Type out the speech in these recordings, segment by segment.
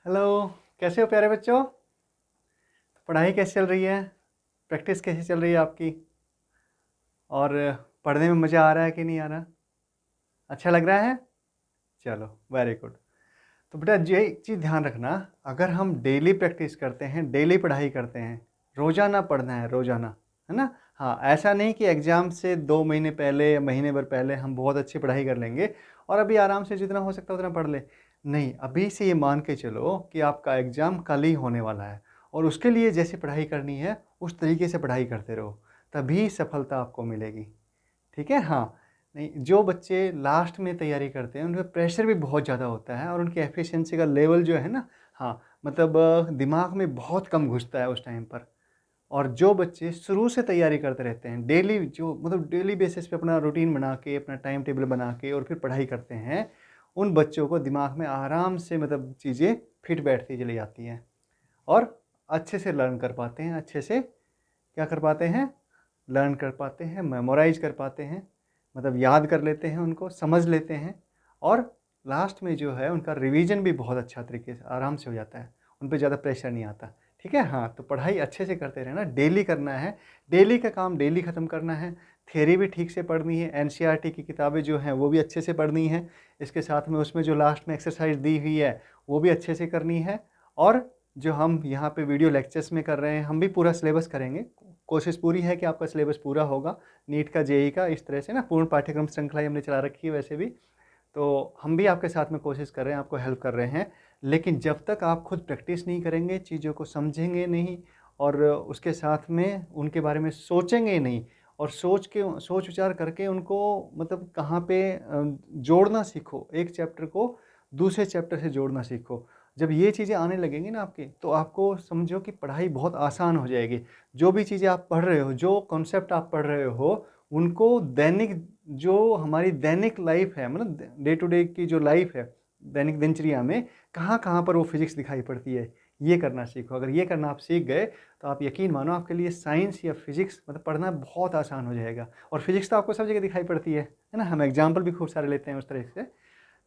Hello. कैसे हो प्यारे बच्चों? पढ़ाई कैसी चल रही है? प्रैक्टिस कैसी चल रही है आपकी? और पढ़ने में मज़ा आ रहा है कि नहीं आ रहा? अच्छा लग रहा है? चलो, वेरी गुड। तो बेटा ये एक चीज़ ध्यान रखना, अगर हम डेली प्रैक्टिस करते हैं, डेली पढ़ाई करते हैं, रोज़ाना पढ़ना है, रोज़ाना, है ना? हाँ, ऐसा नहीं कि एग्ज़ाम से 2 महीने पहले या महीने भर पहले हम बहुत अच्छी पढ़ाई कर लेंगे और अभी आराम से जितना हो सकता है उतना पढ़ लें। नहीं, अभी से ये मान के चलो कि आपका एग्ज़ाम कल ही होने वाला है और उसके लिए जैसे पढ़ाई करनी है, उस तरीके से पढ़ाई करते रहो, तभी सफलता आपको मिलेगी। ठीक है? हाँ। नहीं, जो बच्चे लास्ट में तैयारी करते हैं, उन पे प्रेशर भी बहुत ज़्यादा होता है और उनकी एफिशिएंसी का लेवल जो है ना, हाँ, मतलब दिमाग में बहुत कम घुसता है उस टाइम पर। और जो बच्चे शुरू से तैयारी करते रहते हैं, डेली जो मतलब डेली बेसिस पे अपना रूटीन बना के, अपना टाइम टेबल बना के और फिर पढ़ाई करते हैं, उन बच्चों को दिमाग में आराम से मतलब चीज़ें फिट बैठती चली जाती हैं और अच्छे से लर्न कर पाते हैं, अच्छे से क्या कर पाते हैं? लर्न कर पाते हैं, मेमोराइज़ कर पाते हैं, मतलब याद कर लेते हैं, उनको समझ लेते हैं और लास्ट में जो है उनका रिवीजन भी बहुत अच्छा तरीके से आराम से हो जाता है, उन पे ज़्यादा प्रेशर नहीं आता। ठीक है? हाँ, तो पढ़ाई अच्छे से करते रहना, डेली करना है, डेली का काम डेली ख़त्म करना है, थ्योरी भी ठीक से पढ़नी है, एनसीईआरटी की किताबें जो हैं वो भी अच्छे से पढ़नी है, इसके साथ में उसमें जो लास्ट में एक्सरसाइज़ दी हुई है वो भी अच्छे से करनी है और जो हम यहाँ पे वीडियो लेक्चर्स में कर रहे हैं, हम भी पूरा सिलेबस करेंगे। कोशिश पूरी है कि आपका सिलेबस पूरा होगा, नीट का, जेईई का, इस तरह से ना पूर्ण पाठ्यक्रम श्रृंखला हमने चला रखी है वैसे भी। तो हम भी आपके साथ में कोशिश कर रहे हैं, आपको हेल्प कर रहे हैं। लेकिन जब तक आप खुद प्रैक्टिस नहीं करेंगे, चीज़ों को समझेंगे नहीं और उसके साथ में उनके बारे में सोचेंगे नहीं और सोच विचार करके उनको मतलब कहाँ पे जोड़ना सीखो, एक चैप्टर को दूसरे चैप्टर से जोड़ना सीखो। जब ये चीज़ें आने लगेंगी ना आपकी, तो आपको समझो कि पढ़ाई बहुत आसान हो जाएगी। जो भी चीज़ें आप पढ़ रहे हो, जो कॉन्सेप्ट आप पढ़ रहे हो, उनको दैनिक जो हमारी दैनिक लाइफ है, मतलब डे टू डे की जो लाइफ है, दैनिक दिनचर्या में कहाँ-कहाँ पर वो फिज़िक्स दिखाई पड़ती है, ये करना सीखो। अगर ये करना आप सीख गए, तो आप यकीन मानो आपके लिए साइंस या फिज़िक्स मतलब पढ़ना बहुत आसान हो जाएगा और फिज़िक्स तो आपको सब जगह दिखाई पड़ती है ना? हम एग्ज़ाम्पल भी खूब सारे लेते हैं उस तरह से।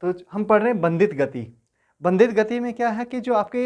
तो हम पढ़ रहे हैं बंधित गति। बंधित गति में क्या है कि जो आपके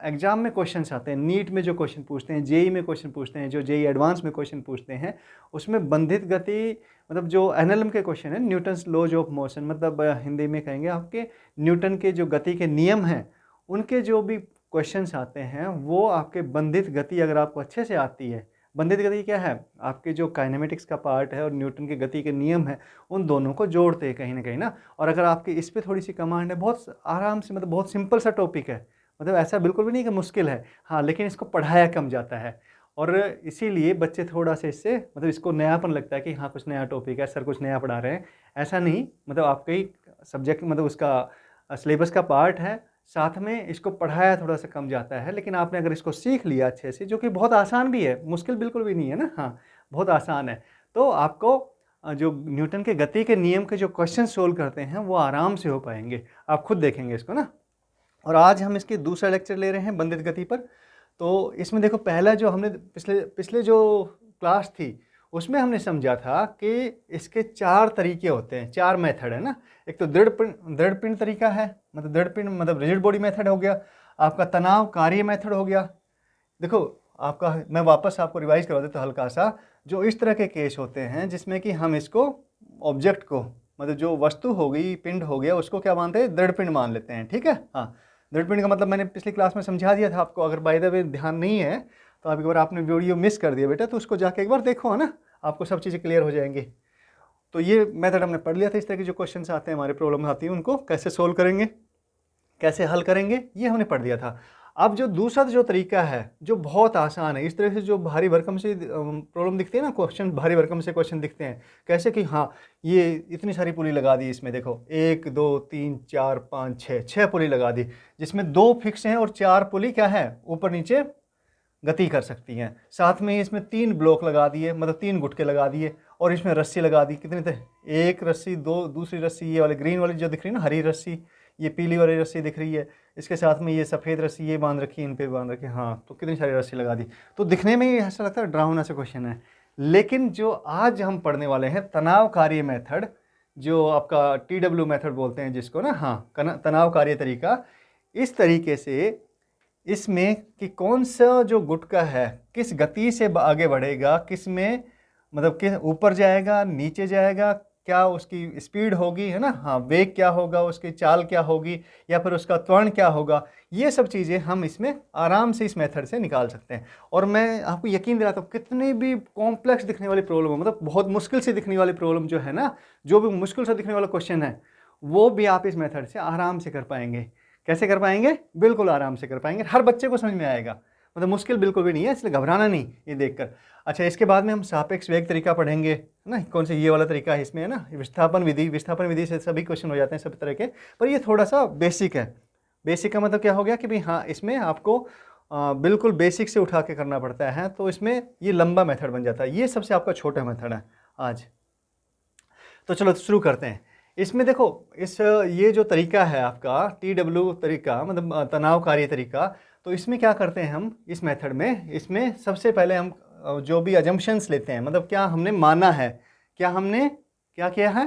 एग्ज़ाम में क्वेश्चन्स आते हैं, नीट में जो क्वेश्चन पूछते हैं, जेईई में क्वेश्चन पूछते हैं, जो जेईई एडवांस में क्वेश्चन पूछते हैं, उसमें बंधित गति मतलब जो एनएलएम के क्वेश्चन है, न्यूटन्स लॉज ऑफ मोशन, मतलब हिंदी में कहेंगे आपके न्यूटन के जो गति के नियम हैं, उनके जो भी क्वेश्चन्स आते हैं, वो आपके बंधित गति अगर आपको अच्छे से आती है। बंधित गति क्या है? आपके जो काइनेमेटिक्स का पार्ट है और न्यूटन के गति के नियम हैं, उन दोनों को जोड़ते हैं कहीं न कहीं ना। और अगर आपकी इस पे थोड़ी-सी कमांड है, बहुत आराम से, मतलब बहुत सिंपल सा टॉपिक है, मतलब ऐसा बिल्कुल भी नहीं कि मुश्किल है। हाँ, लेकिन इसको पढ़ाया कम जाता है और इसीलिए बच्चे थोड़ा-सा इससे मतलब इसको नयापन लगता है कि हाँ, कुछ नया टॉपिक है, सर कुछ नया पढ़ा रहे हैं। ऐसा नहीं, मतलब आपका ही सब्जेक्ट मतलब उसका सिलेबस का पार्ट है, साथ में इसको पढ़ाया थोड़ा-सा कम जाता है। लेकिन आपने अगर इसको सीख लिया अच्छे से, जो कि बहुत आसान भी है, मुश्किल बिल्कुल भी नहीं है ना, हाँ, बहुत आसान है। तो आपको जो न्यूटन के गति के नियम के जो क्वेश्चन सोल्व करते हैं, वो आराम से हो पाएँगे। आप खुद देखेंगे इसको ना। और आज हम इसकी दूसरा लेक्चर ले रहे हैं बंधित गति पर। तो इसमें देखो, पहला जो हमने पिछले पिछले जो क्लास थी, उसमें हमने समझा था कि इसके 4 तरीके होते हैं, 4 मेथड है ना। एक तो दृढ़ पिंड तरीका है, मतलब दृढ़ पिंड मतलब रिजिड बॉडी मेथड हो गया, आपका तनाव कार्य मेथड हो गया। देखो, आपका मैं वापस आपको रिवाइज़ करवा देता हूँ हल्का-सा। जो इस तरह के केस होते हैं जिसमें कि हम इसको ऑब्जेक्ट को, मतलब जो वस्तु हो गई, पिंड हो गया, उसको क्या मानते हैं? दृढ़ पिंड मान लेते हैं, ठीक है? हाँ, दृढ़ पिंड का मतलब मैंने पिछली क्लास में समझा दिया था आपको। अगर बाय द वे ध्यान नहीं है, तो आप एक बार, आपने वीडियो मिस कर दिया बेटा, तो उसको जाके एक बार देखो, है ना? आपको सब चीज़ें क्लियर हो जाएँगी। तो ये मेथड हमने पढ़ लिया था। इस तरह के जो क्वेश्चन्स आते हैं, हमारी प्रॉब्लम आती है, उनको कैसे सोल्व करेंगे, कैसे हल करेंगे, ये हमने पढ़ दिया था। अब जो दूसरा जो तरीका है, जो बहुत आसान है, इस तरह से जो भारी भरकम से प्रॉब्लम दिखती है ना, क्वेश्चन भारी भरकम से क्वेश्चन दिखते हैं, कैसे कि हाँ, ये इतनी सारी पुली लगा दी इसमें, देखो 1 2 3 4 5 6 पुली लगा दी, जिसमें 2 फिक्स हैं और 4 पुली क्या है, ऊपर नीचे गति कर सकती हैं। साथ में इसमें 3 ब्लॉक लगा दिए, मतलब 3 गुटके लगा दिए और इसमें रस्सी लगा दी। कितने थे? एक रस्सी, दो दूसरी रस्सी, ये वाली ग्रीन वाली जो दिख रही है ना, हरी रस्सी, ये पीली वाली रस्सी दिख रही है, इसके साथ में ये सफ़ेद रस्सी ये बांध रखी है, इन पे बांध रखी है। हाँ, तो कितनी सारी रस्सी लगा दी। तो दिखने में ही ऐसा लगता है डरावना सा क्वेश्चन है, लेकिन जो आज हम पढ़ने वाले हैं तनाव कार्य मेथड, जो आपका TW मेथड बोलते हैं जिसको ना, हाँ, तनाव कार्य तरीका, इस तरीके से इसमें कि कौन सा जो गुटका है किस गति से आगे बढ़ेगा, किस में मतलब कि ऊपर जाएगा, नीचे जाएगा, क्या उसकी स्पीड होगी, है ना, हाँ, वेग क्या होगा, उसकी चाल क्या होगी, या फिर उसका त्वरण क्या होगा, ये सब चीज़ें हम इसमें आराम से इस मेथड से निकाल सकते हैं। और मैं आपको यकीन दिलाता हूँ, कितनी भी कॉम्प्लेक्स दिखने वाली प्रॉब्लम हो, मतलब बहुत मुश्किल से दिखने वाली प्रॉब्लम जो है ना, जो भी मुश्किल से दिखने वाला क्वेश्चन है, वो भी आप इस मेथड से आराम से कर पाएंगे। कैसे कर पाएंगे? बिल्कुल आराम से कर पाएंगे, हर बच्चे को समझ में आएगा, मतलब मुश्किल बिल्कुल भी नहीं है, इसलिए घबराना नहीं ये देखकर। अच्छा, इसके बाद में हम सापेक्ष वेग तरीका पढ़ेंगे, है ना, कौन से ये वाला तरीका है इसमें, है ना, विस्थापन विधि। विस्थापन विधि से सभी क्वेश्चन हो जाते हैं सभी तरह के, पर ये थोड़ा सा बेसिक है। बेसिक का मतलब क्या हो गया कि भाई हाँ, इसमें आपको बिल्कुल बेसिक से उठा के करना पड़ता है, तो इसमें ये लंबा मेथड बन जाता है। ये सबसे आपका छोटा मेथड है आज। तो चलो शुरू करते हैं। इसमें देखो, ये जो तरीका है आपका TW तरीका, मतलब तनावकारी तरीका, तो इसमें क्या करते हैं हम इस मेथड में, इसमें सबसे पहले हम जो भी अजम्पशंस लेते हैं, मतलब क्या हमने माना है, क्या हमने क्या किया है,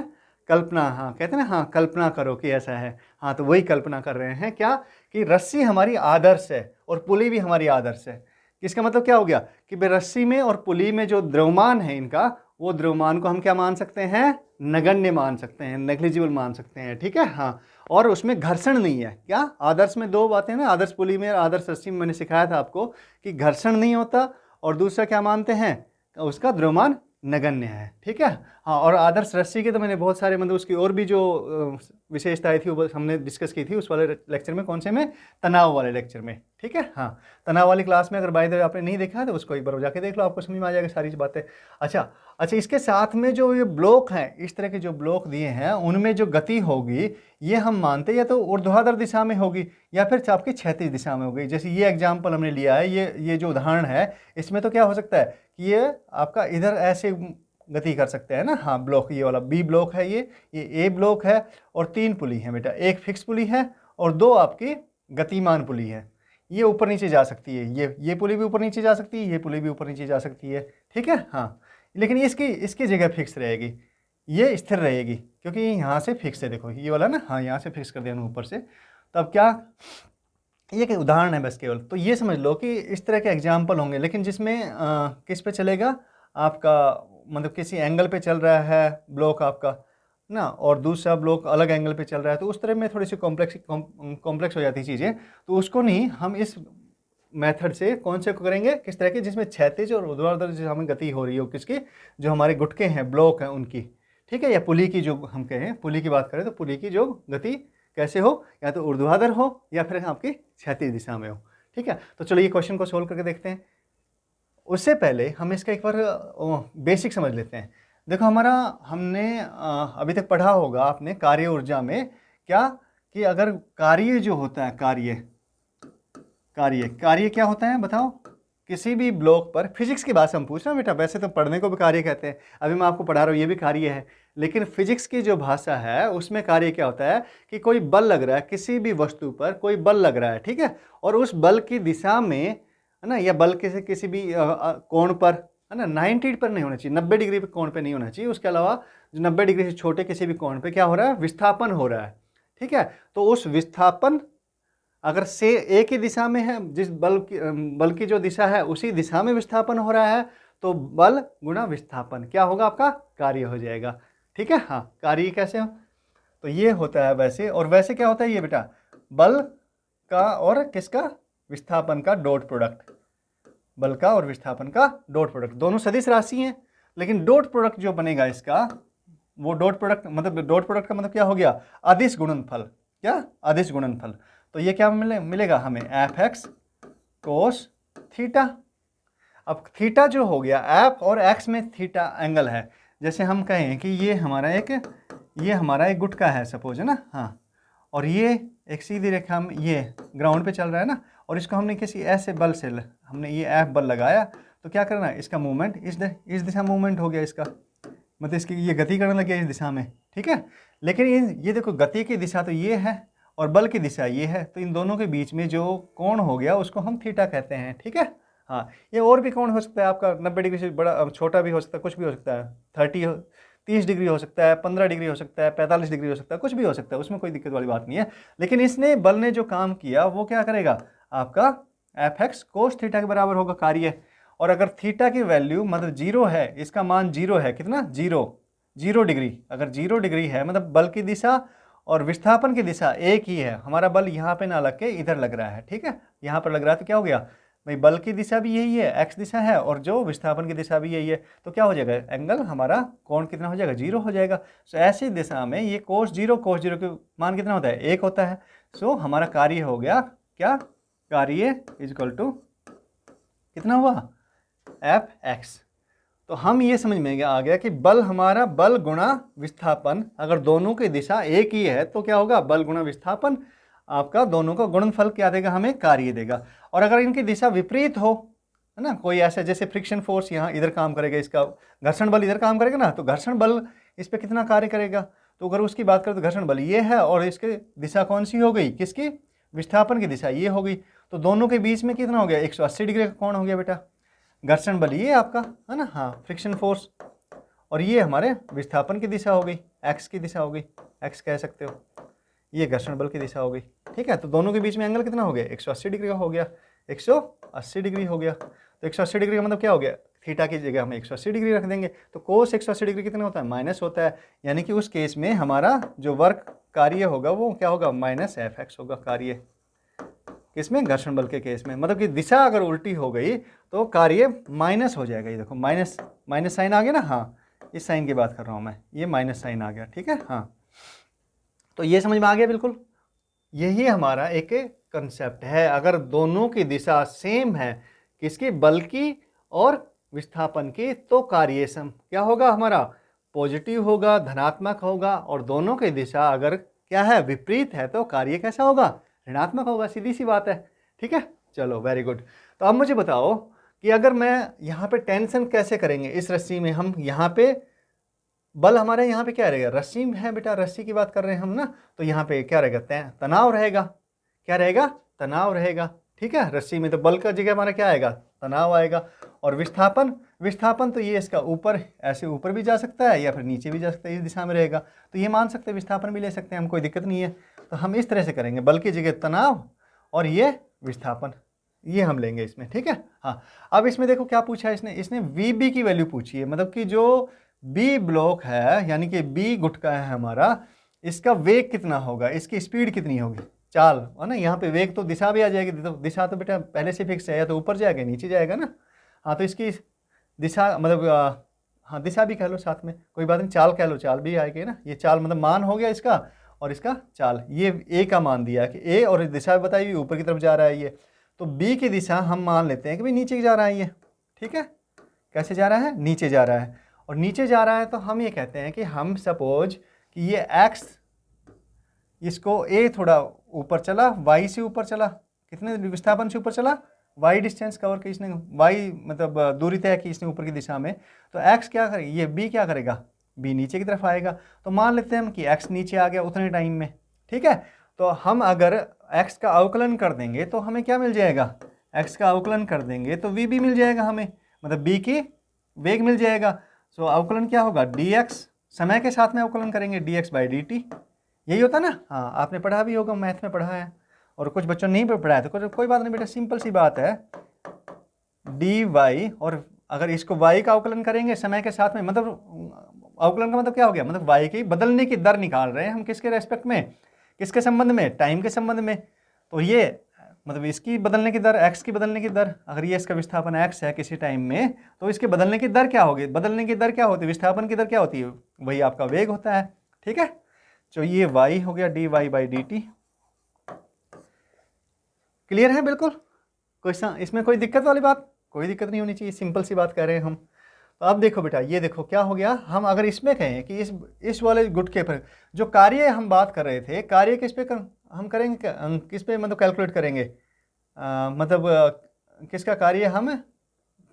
कल्पना, हाँ कहते हैं ना, हाँ कल्पना करो कि ऐसा है, हाँ तो वही कल्पना कर रहे हैं क्या, कि रस्सी हमारी आदर्श है और पुली भी हमारी आदर्श है। इसका मतलब क्या हो गया कि रस्सी में और पुली में जो द्रव्यमान है इनका, वो द्रव्यमान को हम क्या मान सकते हैं, नगण्य मान सकते हैं, नेग्लिजिबल मान सकते हैं, ठीक है, हाँ। और उसमें घर्षण नहीं है। क्या आदर्श में दो बातें ना, आदर्श पुली में और आदर्श रस्सी में मैंने सिखाया था आपको कि घर्षण नहीं होता, और दूसरा क्या मानते हैं, उसका द्रव्यमान नगण्य है, ठीक है, हाँ। और आदर्श रस्सी के तो मैंने बहुत सारे, मतलब उसकी और भी जो विशेषताएं थी वो हमने डिस्कस की थी उस वाले लेक्चर में, कौन से में, तनाव वाले लेक्चर में, ठीक है, हाँ। तनाव वाली क्लास में अगर बाय द वे आपने नहीं देखा है तो उसको एक बार जाके देख लो, आपको समझ में आ जाएगा सारी बातें। अच्छा, इसके साथ में जो ये ब्लॉक हैं, इस तरह के जो ब्लॉक दिए हैं, उनमें जो गति होगी ये हम मानते हैं या तो ऊर्ध्वाधर दिशा में होगी या फिर आपकी क्षैतिज दिशा में होगी। जैसे ये एग्जाम्पल हमने लिया है, ये जो उदाहरण है, इसमें तो क्या हो सकता है कि ये आपका इधर ऐसे गति कर सकते हैं ना, हाँ, ब्लॉक ये वाला B ब्लॉक है, ये A ब्लॉक है, और 3 पुली है बेटा, एक फिक्स पुली है और 2 आपकी गतिमान पुली है। ये ऊपर नीचे जा सकती है, ये पुली भी ऊपर नीचे जा सकती है, ये पुली भी ऊपर नीचे जा सकती है, ठीक है, हाँ। लेकिन इसकी जगह फिक्स रहेगी, ये स्थिर रहेगी, क्योंकि यहाँ से फिक्स है, देखो ये वाला ना, हाँ, यहाँ से फिक्स कर दिया ऊपर से। तो अब क्या, ये एक उदाहरण है बस केवल, तो ये समझ लो कि इस तरह के एग्जाम्पल होंगे, लेकिन जिसमें किस पे चलेगा आपका, मतलब किसी एंगल पे चल रहा है ब्लॉक आपका ना, और दूसरा ब्लॉक अलग एंगल पे चल रहा है, तो उस तरह में थोड़ी सी कॉम्प्लेक्स हो जाती है चीज़ें, तो उसको नहीं, हम इस मेथड से कौन से को करेंगे, किस तरह के, जिसमें क्षैतिज और ऊर्ध्वाधर जो हमें गति हो रही हो, किसकी, जो हमारे गुटके हैं, ब्लॉक हैं उनकी, ठीक है, या पुली की, जो हम कहें पुली की बात करें तो पुली की जो गति कैसे हो, या तो ऊर्ध्वाधर हो या फिर आपकी क्षैतिज दिशा में हो, ठीक है। तो चलो ये क्वेश्चन को सोल्व करके देखते हैं। उससे पहले हम इसका एक बार बेसिक समझ लेते हैं। देखो हमारा, हमने अभी तक पढ़ा होगा आपने कार्य ऊर्जा में, क्या कि अगर कार्य जो होता है, कार्य क्या होता है बताओ, किसी भी ब्लॉक पर, फिजिक्स की बात से हम पूछ रहे हैं बेटा, वैसे तो पढ़ने को भी कार्य कहते हैं, अभी मैं आपको पढ़ा रहा हूँ ये भी कार्य है, लेकिन फिजिक्स की जो भाषा है उसमें कार्य क्या होता है कि कोई बल लग रहा है, किसी भी वस्तु पर कोई बल लग रहा है, ठीक है, और उस बल की दिशा में, है ना, या बल के किसी भी कोण पर, है ना, 90 पर नहीं होना चाहिए, 90 डिग्री पे कोण पे नहीं होना चाहिए, उसके अलावा 90 डिग्री से छोटे किसी भी कोण पे क्या हो रहा है, विस्थापन हो रहा है, ठीक है। तो उस विस्थापन अगर से एक ही दिशा में है, जिस बल की जो दिशा है उसी दिशा में विस्थापन हो रहा है, तो बल गुणा विस्थापन क्या होगा, आपका कार्य हो जाएगा, ठीक है, हाँ। कार्य कैसे हो, तो ये होता है वैसे, और वैसे क्या होता है ये बेटा, बल का और किसका, विस्थापन का डॉट प्रोडक्ट, बल का और विस्थापन का डॉट प्रोडक्ट, दोनों सदिश राशि हैं, लेकिन डॉट प्रोडक्ट जो बनेगा इसका, वो डॉट प्रोडक्ट, मतलब डॉट प्रोडक्ट का मतलब क्या हो गया, अदिश गुणनफल, क्या, अदिश गुणनफल। तो ये क्या मिलेगा हमें, FX cos थीटा। अब थीटा जो हो गया, F और X में थीटा एंगल है, जैसे हम कहें कि ये हमारा एक गुटका है सपोज, है ना, हाँ, और ये एक सीधी रेखा में ये ग्राउंड पे चल रहा है ना, और इसको हमने किसी ऐसे बल से, हमने ये F बल लगाया, तो क्या करना है, इसका मूवमेंट इस दिशा मूवमेंट हो गया इसका, मतलब इसकी ये गति करने लग गया इस दिशा में, ठीक है। लेकिन ये देखो गति की दिशा तो ये है और बल की दिशा ये है, तो इन दोनों के बीच में जो कोण हो गया उसको हम थीटा कहते हैं, ठीक है, हाँ। ये और भी कोण हो सकता है आपका, 90 डिग्री से बड़ा, छोटा भी हो सकता है, कुछ भी हो सकता है, 30 30 डिग्री हो सकता है, 15 डिग्री हो सकता है, 45 डिग्री हो सकता है, कुछ भी हो सकता है, उसमें कोई दिक्कत वाली बात नहीं है। लेकिन इसने बल ने जो काम किया वो क्या करेगा, आपका एफ एक्स कोस थीटा के बराबर होगा कार्य। और अगर थीटा की वैल्यू मतलब 0 है, इसका मान 0 है, कितना 0 डिग्री, अगर 0 डिग्री है मतलब बल की दिशा और विस्थापन की दिशा एक ही है, हमारा बल यहाँ पे ना लग के इधर लग रहा है, ठीक है, यहाँ पर लग रहा है, तो क्या हो गया भाई, बल की दिशा भी यही है, एक्स दिशा है, और जो विस्थापन की दिशा भी यही है, तो क्या हो जाएगा, एंगल हमारा कोण कितना हो जाएगा, 0 हो जाएगा। सो ऐसी दिशा में ये कोस जीरो के मान कितना होता है, 1 होता है। सो हमारा कार्य हो गया क्या, कार्य इज इक्वल टू कितना हुआ, एफ एक्स। तो हम ये समझ में आ गया कि बल हमारा बल गुणा विस्थापन, अगर दोनों की दिशा एक ही है तो क्या होगा, बल गुणा विस्थापन, आपका दोनों का गुणनफल क्या देगा, हमें कार्य देगा। और अगर इनकी दिशा विपरीत हो, है ना, कोई ऐसा जैसे फ्रिक्शन फोर्स यहाँ इधर काम करेगा, इसका घर्षण बल इधर काम करेगा ना, तो घर्षण बल इस पर कितना कार्य करेगा, तो अगर उसकी बात करें तो घर्षण बल ये है और इसकी दिशा कौन सी हो गई, किसकी, विस्थापन की दिशा ये हो गई, तो दोनों के बीच में कितना हो गया, 180 डिग्री का कोण हो गया बेटा। घर्षण बल ये आपका है ना, हाँ फ्रिक्शन फोर्स, और ये हमारे विस्थापन की दिशा हो गई, एक्स की दिशा हो गई, एक्स कह सकते हो, ये घर्षण बल की दिशा हो गई, ठीक है। तो दोनों के बीच में एंगल कितना हो गया, 180 डिग्री का हो गया, 180 डिग्री हो गया। तो 180 डिग्री का मतलब क्या हो गया, थीटा की जगह हम 180 डिग्री रख देंगे, तो कोस 180 डिग्री कितना होता है, माइनस होता है, यानी कि उस केस में हमारा जो वर्क कार्य होगा वो क्या होगा, माइनस एफ एक्स होगा कार्य, किसमें, घर्षण बल के केस में। मतलब कि दिशा अगर उल्टी हो गई तो कार्य माइनस हो जाएगा, ये देखो माइनस माइनस साइन आ गया ना, हाँ इस साइन की बात कर रहा हूँ मैं, ये माइनस साइन आ गया, ठीक है, हाँ। तो ये समझ में आ गया बिल्कुल, यही हमारा एक कंसेप्ट है। अगर दोनों की दिशा सेम है, किसकी, बल की और विस्थापन की, तो कार्य सम क्या होगा हमारा, पॉजिटिव होगा, धनात्मक होगा, और दोनों की दिशा अगर क्या है, विपरीत है, तो कार्य कैसा होगा, ऋणात्मक होगा, सीधी सी बात है, ठीक है। चलो वेरी गुड। तो अब मुझे बताओ कि अगर मैं यहाँ पे टेंशन कैसे करेंगे इस रस्सी में, हम यहाँ पे बल हमारे यहाँ पे क्या रहेगा, रस्सी है बेटा, रस्सी की बात कर रहे हैं हम ना, तो यहाँ पे क्या रहेगा, तनाव रहेगा, क्या रहेगा, तनाव रहेगा, ठीक है। रस्सी में तो बल का जगह हमारा क्या आएगा, तनाव आएगा। और विस्थापन, विस्थापन तो ये इसका ऊपर, ऐसे ऊपर भी जा सकता है या फिर नीचे भी जा सकता है, इस दिशा में रहेगा, तो ये मान सकते हैं, विस्थापन भी ले सकते हैं हम, कोई दिक्कत नहीं है। तो हम इस तरह से करेंगे, बल की जगह तनाव और ये विस्थापन, ये हम लेंगे इसमें, ठीक है। हाँ, अब इसमें देखो क्या पूछा है इसने VB की वैल्यू पूछी है, मतलब कि जो बी ब्लॉक है, यानी कि बी गुटका है हमारा, इसका वेग कितना होगा, इसकी स्पीड कितनी होगी, चाल है ना, यहाँ पे वेग तो दिशा भी आ जाएगी, तो दिशा तो बेटा पहले से फिक्स है, या तो ऊपर जाएगा नीचे जाएगा ना, हाँ तो इसकी दिशा मतलब हाँ दिशा भी कह लो साथ में, कोई बात नहीं, चाल कह लो, चाल भी आएगी ना, ये चाल मतलब मान हो गया इसका, और इसका चाल, ये ए का मान दिया है कि ए, और दिशा बताई ऊपर की तरफ जा रहा है ये, तो बी की दिशा हम मान लेते हैं कि भाई नीचे जा रहा है ये, ठीक है। कैसे जा रहा है, नीचे जा रहा है, और नीचे जा रहा है तो हम ये कहते हैं कि हम सपोज कि ये x, इसको a थोड़ा ऊपर चला, y से ऊपर चला, कितने विस्थापन से ऊपर चला, y डिस्टेंस कवर की इसने, y मतलब दूरी तय की इसने ऊपर की दिशा में, तो x क्या करेगा, ये b क्या करेगा, b नीचे की तरफ आएगा। तो मान लेते हैं हम कि x नीचे आ गया उतने टाइम में, ठीक है। तो हम अगर x का अवकलन कर देंगे तो हमें क्या मिल जाएगा, x का अवकलन कर देंगे तो v भी मिल जाएगा हमें, मतलब b की वेग मिल जाएगा। सो अवकलन क्या होगा, dx, समय के साथ में अवकलन करेंगे, dx/dt, यही होता ना, हाँ आपने पढ़ा भी होगा, मैथ में पढ़ा है, और कुछ बच्चों ने नहीं पढ़ा है तो कोई बात नहीं बेटा, सिंपल सी बात है, dy, और अगर इसको y का अवकलन करेंगे समय के साथ में, मतलब अवकलन का मतलब क्या हो गया, मतलब y की बदलने की दर निकाल रहे हैं हम, किसके रेस्पेक्ट में, किसके संबंध में, टाइम के संबंध में। तो ये मतलब इसकी बदलने की दर, x की बदलने की दर, अगर ये इसका विस्थापन x है किसी टाइम में, तो इसके बदलने की दर क्या होगी, बदलने की दर क्या होती है, विस्थापन की दर क्या होती है, वही आपका वेग होता है, ठीक है। तो ये y हो गया dy/dt, क्लियर है बिल्कुल, कोई इसमें कोई दिक्कत वाली बात, कोई दिक्कत नहीं होनी चाहिए, सिंपल सी बात कह रहे हैं हम। तो अब देखो बेटा, ये देखो क्या हो गया, हम अगर इसमें कहें कि इस वाले गुटके पर जो कार्य हम बात कर रहे थे, कार्य किस पे हम करेंगे, किस पे मतलब कैलकुलेट करेंगे, मतलब किसका कार्य हम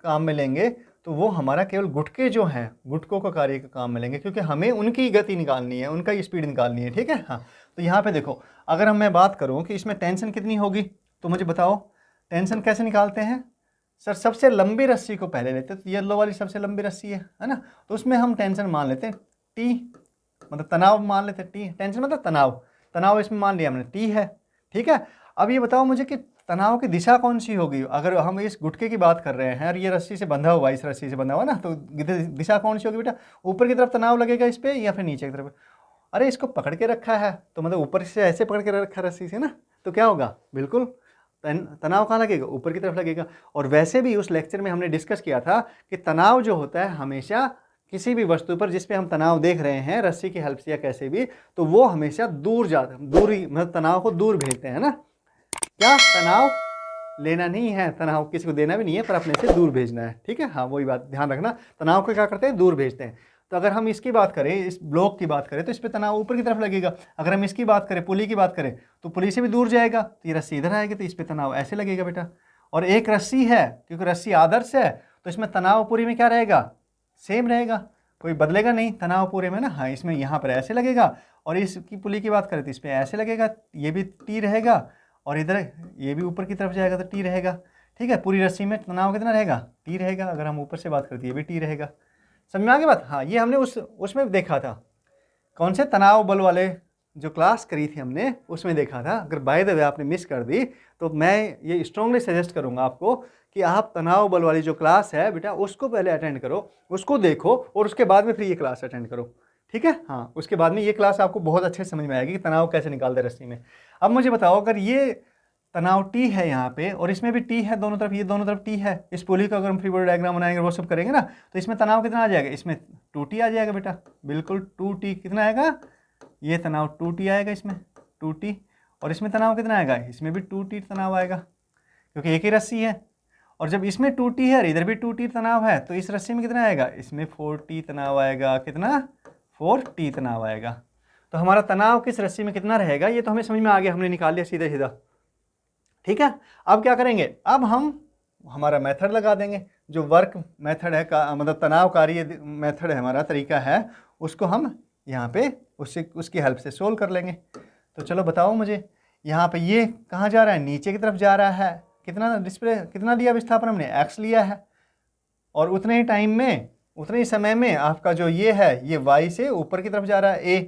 काम में लेंगे, तो वो हमारा केवल गुटके जो हैं, गुटकों का कार्य का काम में लेंगे, क्योंकि हमें उनकी गति निकालनी है, उनका स्पीड निकालनी है, ठीक है। हाँ, तो यहाँ पे देखो, अगर मैं बात करूँ कि इसमें टेंशन कितनी होगी, तो मुझे बताओ टेंशन कैसे निकालते हैं। सर सबसे लंबी रस्सी को पहले लेते हैं, तो येलो वाली सबसे लंबी रस्सी है ना, तो उसमें हम टेंशन मान लेते हैं टी, मतलब तनाव मान लेते टी, टेंशन मतलब तनाव, तनाव इसमें मान लिया हमने टी है, ठीक है। अब ये बताओ मुझे कि तनाव की दिशा कौन सी होगी। अगर हम इस गुटके की बात कर रहे हैं और ये रस्सी से बंधा हुआ, इस रस्सी से बंधा हुआ ना, तो दिशा कौन सी होगी बेटा, ऊपर की तरफ तनाव लगेगा इस पे या फिर नीचे की तरफ। अरे इसको पकड़ के रखा है तो मतलब ऊपर से ऐसे पकड़ के रखा रस्सी से ना, तो क्या होगा, बिल्कुल तनाव कहाँ लगेगा, ऊपर की तरफ लगेगा। और वैसे भी उस लेक्चर में हमने डिस्कस किया था कि तनाव जो होता है हमेशा किसी भी वस्तु पर जिस पे हम तनाव देख रहे हैं रस्सी की हेल्प से या कैसे भी, तो वो हमेशा दूर जाता है, दूरी मतलब तनाव को दूर भेजते हैं ना। क्या तनाव लेना नहीं है, तनाव किसी को देना भी नहीं है, पर अपने से दूर भेजना है, ठीक है। हाँ वही बात ध्यान रखना, तनाव को क्या करते हैं, दूर भेजते हैं। तो अगर हम इसकी बात करें, इस ब्लॉक की बात करें, तो इस पर तनाव ऊपर की तरफ लगेगा। अगर हम इसकी बात करें, पुली की बात करें, तो पुली से भी दूर जाएगा, तो ये रस्सी इधर आएगी, तो इस पर तनाव ऐसे लगेगा बेटा। और एक रस्सी है, क्योंकि रस्सी आदर्श है, तो इसमें तनाव पूरी में क्या रहेगा, सेम रहेगा, कोई बदलेगा नहीं तनाव पूरे में ना। हाँ इसमें यहाँ पर ऐसे लगेगा, और इसकी पुली की बात करें तो इस पर ऐसे लगेगा, ये भी टी रहेगा, और इधर ये भी ऊपर की तरफ जाएगा तो टी रहेगा, ठीक है। पूरी रस्सी में तनाव कितना रहेगा, टी रहेगा। अगर हम ऊपर से बात करते हैं ये भी टी रहेगा। समझ में आ गई बात। हाँ ये हमने उसमें देखा था, कौन से तनाव बल वाले जो क्लास करी थी हमने उसमें देखा था। अगर बाय द वे आपने मिस कर दी तो मैं ये स्ट्रांगली सजेस्ट करूंगा आपको कि आप तनाव बल वाली जो क्लास है बेटा उसको पहले अटेंड करो, उसको देखो, और उसके बाद में फिर ये क्लास अटेंड करो, ठीक है। हाँ उसके बाद में ये क्लास आपको बहुत अच्छे समझ में आएगी कि तनाव कैसे निकालते हैं रस्सी में। अब मुझे बताओ, अगर ये तनाव टी है यहाँ पे और इसमें भी टी है दोनों तरफ, ये दोनों तरफ टी है, इस पुली का अगर हम फ्री बॉडी डायग्राम बनाएंगे वो सब करेंगे ना, तो इसमें तनाव कितना आ जाएगा, इसमें 2T आ जाएगा बेटा, बिल्कुल 2T कितना आएगा, ये तनाव 2T आएगा इसमें 2T। और इसमें तनाव कितना आएगा, इसमें भी 2T तनाव आएगा, क्योंकि एक ही रस्सी है। और जब इसमें 2T है और इधर भी 2T तनाव है, तो इस रस्सी में कितना आएगा, इसमें 4T तनाव आएगा, कितना 4T तनाव आएगा। तो हमारा तनाव किस रस्सी में कितना रहेगा ये तो हमें समझ में आ गया, हमने निकाल लिया सीधा सीधा, ठीक है। अब क्या करेंगे, अब हम हमारा मेथड लगा देंगे, जो वर्क मेथड है का मतलब तनाव कार्य मेथड है, हमारा तरीका है, उसको हम यहाँ पे उसकी हेल्प से सोल्व कर लेंगे। तो चलो बताओ मुझे, यहाँ पे ये कहाँ जा रहा है, नीचे की तरफ जा रहा है, कितना डिस्प्ले कितना लिया विस्थापन हमने, x लिया है, और उतने ही टाइम में उतने ही समय में आपका जो ये है ये y से ऊपर की तरफ जा रहा है a।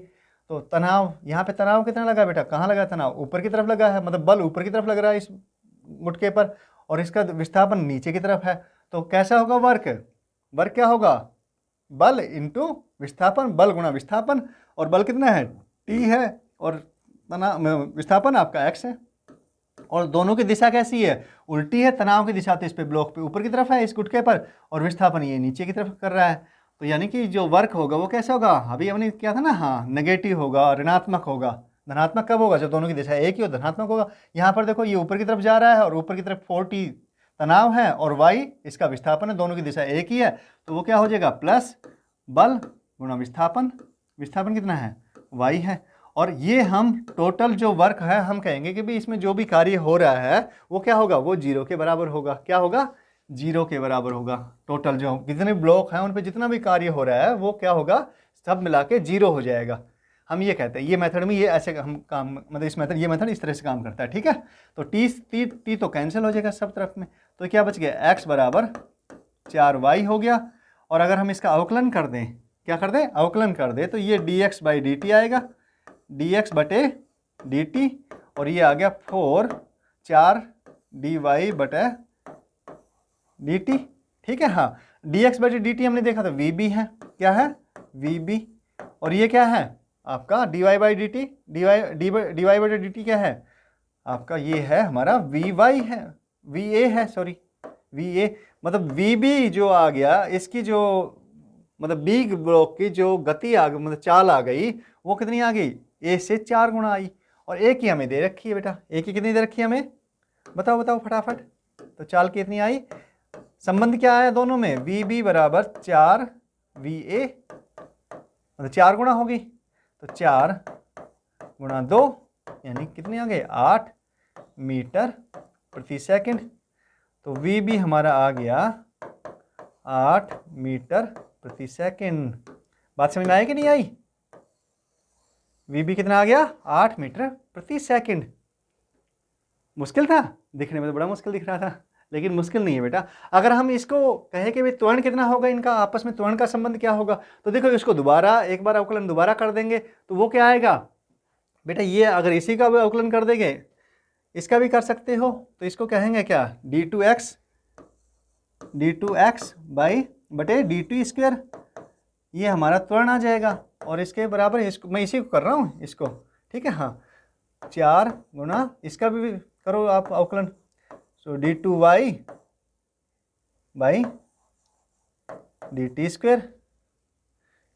तो तनाव यहाँ पे तनाव कितना लगा बेटा, कहाँ लगा तनाव, ऊपर की तरफ लगा है, मतलब बल ऊपर की तरफ लग रहा है इस गुटके पर, और इसका विस्थापन नीचे की तरफ है। तो कैसा होगा वर्क, वर्क क्या होगा, बल इंटू विस्थापन, बल गुणा विस्थापन, और बल कितना है T है, और तनाव विस्थापन आपका x है। और दोनों की दिशा कैसी है, उल्टी है, तनाव की दिशा तो इस पे ब्लॉक पे ऊपर की तरफ है इस गुटके पर, और विस्थापन ये नीचे की तरफ कर रहा है। तो यानी कि जो वर्क होगा वो कैसा होगा, अभी हमने किया था ना, हाँ नेगेटिव होगा, ऋणात्मक होगा। धनात्मक कब होगा, जब दोनों की दिशा एक ही हो, धनात्मक होगा। यहाँ पर देखो ये ऊपर की तरफ जा रहा है और ऊपर की तरफ 4T तनाव है, और y इसका विस्थापन है, दोनों की दिशा एक ही है, तो वो क्या हो जाएगा, प्लस बल गुणा विस्थापन, विस्थापन कितना है, y है। और ये हम टोटल जो वर्क है हम कहेंगे कि भाई इसमें जो भी कार्य हो रहा है वो क्या होगा, वो 0 के बराबर होगा। क्या होगा, 0 के बराबर होगा। टोटल जो कितने ब्लॉक हैं उन पे जितना भी कार्य हो रहा है वो क्या होगा, सब मिला के 0 हो जाएगा। हम ये कहते हैं, ये मेथड में ये ऐसे हम काम, मतलब इस मेथड, ये मेथड इस तरह से काम करता है, ठीक है। तो टी तो कैंसिल हो जाएगा सब तरफ में, तो क्या बच गया, x बराबर 4y हो गया। और अगर हम इसका अवकलन कर दें, क्या कर दें, अवकलन कर दें, तो ये dx बाई dt आएगा, dx बटे dt, और ये आ गया 4 dy बटे dt, ठीक है। हाँ dx बटे dt हमने देखा था vb है, क्या है vb, और ये क्या है आपका dy बाई dt, dy बटे dt क्या है आपका, ये है हमारा vy है, va है, सॉरी va, मतलब vb जो आ गया, इसकी जो मतलब बिग ब्लॉक की जो गति आ गई, मतलब चाल आ गई, वो कितनी आ गई, a से 4 गुना आई। और a की हमें दे रखी है बेटा, a की कितनी दे रखी है हमें, बताओ बताओ फटाफट। तो चाल कितनी आई, संबंध क्या आया दोनों में, vb बराबर 4 va, मतलब 4 गुना होगी, तो 4 गुणा 2 यानी कितनी आ गई, 8 मीटर प्रति सेकंड। तो vb हमारा आ गया 8 मीटर प्रति सेकंड। बात समझ में आई कि नहीं आई, vb कितना आ गया, 8 मीटर प्रति सेकंड। मुश्किल था, दिखने में तो बड़ा मुश्किल दिख रहा था, लेकिन मुश्किल नहीं है बेटा। अगर हम इसको कहे कि भाई त्वरण कितना होगा इनका, आपस में त्वरण का संबंध क्या होगा, तो देखो इसको दोबारा एक बार अवकलन दोबारा कर देंगे तो वो क्या आएगा बेटा, ये अगर इसी का भी अवकलन कर देंगे, इसका भी कर सकते हो, तो इसको कहेंगे क्या, d2x बाई बटे d2 स्क्वायर, ये हमारा त्वरण आ जाएगा। और इसके बराबर इसको मैं इसी को कर रहा हूँ इसको, ठीक है। हाँ 4 गुना इसका भी करो आप अवकलन, सो d2y बाई dt स्क्वायर,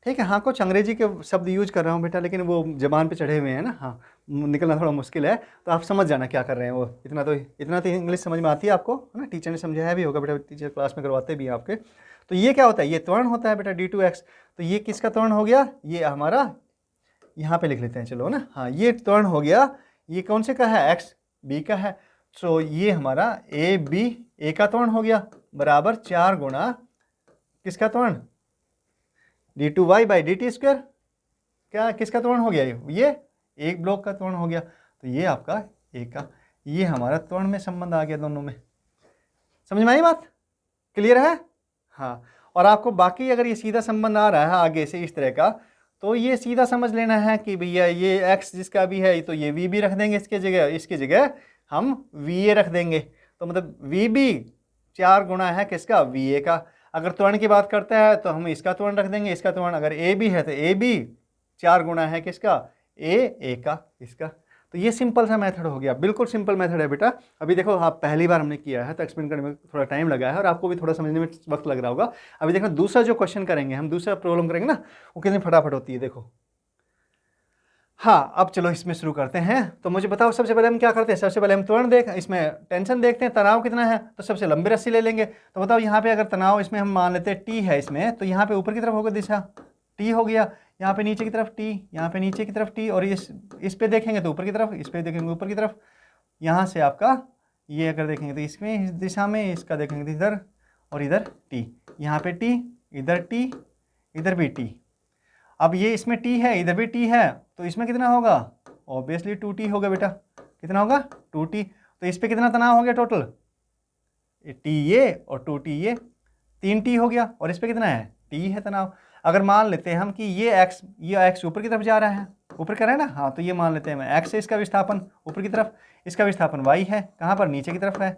ठीक है। हाँ कुछ अंग्रेजी के शब्द यूज कर रहा हूँ बेटा, लेकिन वो जबान पे चढ़े हुए हैं ना, हाँ निकलना थोड़ा मुश्किल है, तो आप समझ जाना क्या कर रहे हैं। वो इतना तो इंग्लिश समझ में आती है आपको, है ना, टीचर ने समझाया भी होगा बेटा, टीचर क्लास में करवाते भी हैं आपके। तो ये क्या होता है, ये त्वरण होता है बेटा d2x, तो ये किसका त्वरण हो गया, ये हमारा यहाँ पे लिख लेते हैं चलो ना, हाँ ये त्वरण हो गया, ये कौन से का है, x b का है, सो ये हमारा a का त्वरण हो गया, बराबर 4 गुना किसका त्वरण, d2y बाई dt स्क्वायर, क्या किसका त्वरण हो गया, ये एक ब्लॉक का त्वरण हो गया, तो ये आपका एक का, ये हमारा त्वरण में संबंध आ गया दोनों में। समझ में आई बात, क्लियर है। हाँ और आपको बाकी अगर ये सीधा संबंध आ रहा है आगे से इस तरह का, तो ये सीधा समझ लेना है कि भैया ये x जिसका भी है तो ये v भी रख देंगे इसकी जगह हम va रख देंगे, तो मतलब v भी 4 गुना है किसका, va का। अगर त्वरण की बात करता है तो हम इसका त्वरण रख देंगे, इसका त्वरण अगर a भी है तो a भी 4 गुना है किसका, a का इसका। तो ये सिंपल सा मेथड हो गया, बिल्कुल सिंपल मेथड है बेटा। अभी देखो आप पहली बार हमने किया है तो एक्सप्लेन करने में थोड़ा टाइम लगा है और आपको भी थोड़ा समझने में वक्त लग रहा होगा। अभी देखो दूसरा जो क्वेश्चन करेंगे हम, दूसरा प्रॉब्लम करेंगे ना, वो कितनी फटाफट होती है देखो। हाँ अब चलो इसमें शुरू करते हैं। तो मुझे बताओ सबसे पहले हम क्या करते हैं, सबसे पहले हम त्वरण इसमें टेंशन देखते हैं, तनाव कितना है, तो सबसे लंबी रस्सी ले लेंगे। तो बताओ यहाँ पे अगर तनाव इसमें हम मान लेते हैं t है इसमें, तो यहाँ पे ऊपर की तरफ होगा दिशा t हो गया, यहाँ पे नीचे की तरफ t, यहाँ पे नीचे की तरफ t, और इस पे देखेंगे तो ऊपर की तरफ, इस पे देखेंगे ऊपर की तरफ। यहाँ से आपका ये अगर देखेंगे तो इसमें इस दिशा में, इसका देखेंगे तो इधर और इधर t, यहाँ पे t, इधर t, इधर भी t। अब ये इसमें t है, इधर भी t है, तो इसमें कितना होगा, ऑब्वियसली 2t होगा बेटा। कितना होगा, 2t। तो इस पे कितना तनाव हो गया टोटल, t ये और 2t ये, 3t हो गया। और इस पे कितना है, t है तनाव। अगर मान लेते हैं हम कि ये x ऊपर की तरफ जा रहा है, ऊपर कर रहा है ना, हाँ तो ये मान लेते हैं x है इसका विस्थापन ऊपर की तरफ, इसका विस्थापन y है, कहाँ पर, नीचे की तरफ है,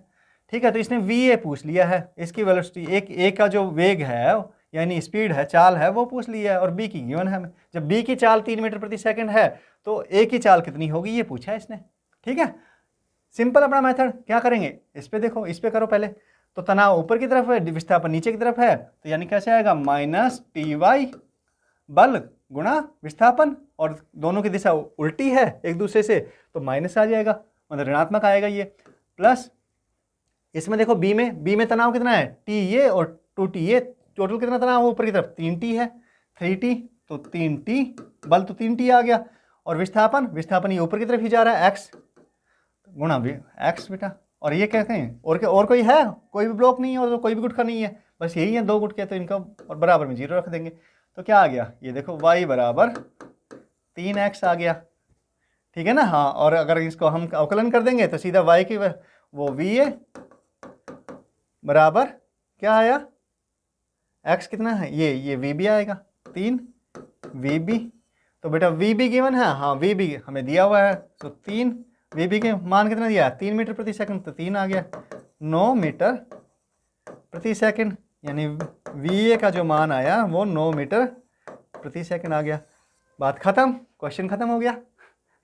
ठीक है। तो इसने va पूछ लिया है, इसकी वेलोसिटी एक का जो वेग है यानी स्पीड है, चाल है, वो पूछ लिया है, और b की गिवन है हमें। जब b की चाल 3 मीटर प्रति सेकंड है तो a की चाल कितनी होगी ये पूछा है इसने, ठीक है। सिंपल अपना मेथड क्या करेंगे, इस पे देखो, इस पे करो पहले। तो तनाव ऊपर की तरफ है, विस्थापन नीचे की तरफ है, तो यानी कैसे आएगा, माइनस ty बल गुणा विस्थापन, और दोनों की दिशा उल्टी है एक दूसरे से, तो माइनस आ जाएगा, मतलब ऋणात्मक आएगा ये, प्लस इसमें देखो b में तनाव कितना है, t ये और 2t ये, टोटल कितना तनाव ऊपर की तरफ 3t है, 3t, तो 3t बल तो 3t आ गया, और विस्थापन ये ऊपर की तरफ ही जा रहा है, x गुणा x बेटा। और ये क्या कहें, और कोई है, कोई भी ब्लॉक नहीं है और कोई भी गुटका नहीं है, बस यही है 2 गुटके, तो इनका और बराबर में 0 रख देंगे। तो क्या आ गया, ये देखो y बराबर 3x आ गया, ठीक है ना। हाँ और अगर इसको हम अवकलन कर देंगे तो सीधा y की वो va बराबर क्या आया, x कितना है, ये vb आएगा 3 vb। तो बेटा vb गिवन है, हाँ vb हमें दिया हुआ है, तो 3 vb के मान कितना दिया है, 3 मीटर प्रति सेकंड, तो 3 आ गया, 9 मीटर प्रति सेकंड, यानी va का जो मान आया वो 9 मीटर प्रति सेकंड आ गया। बात खत्म, क्वेश्चन खत्म हो गया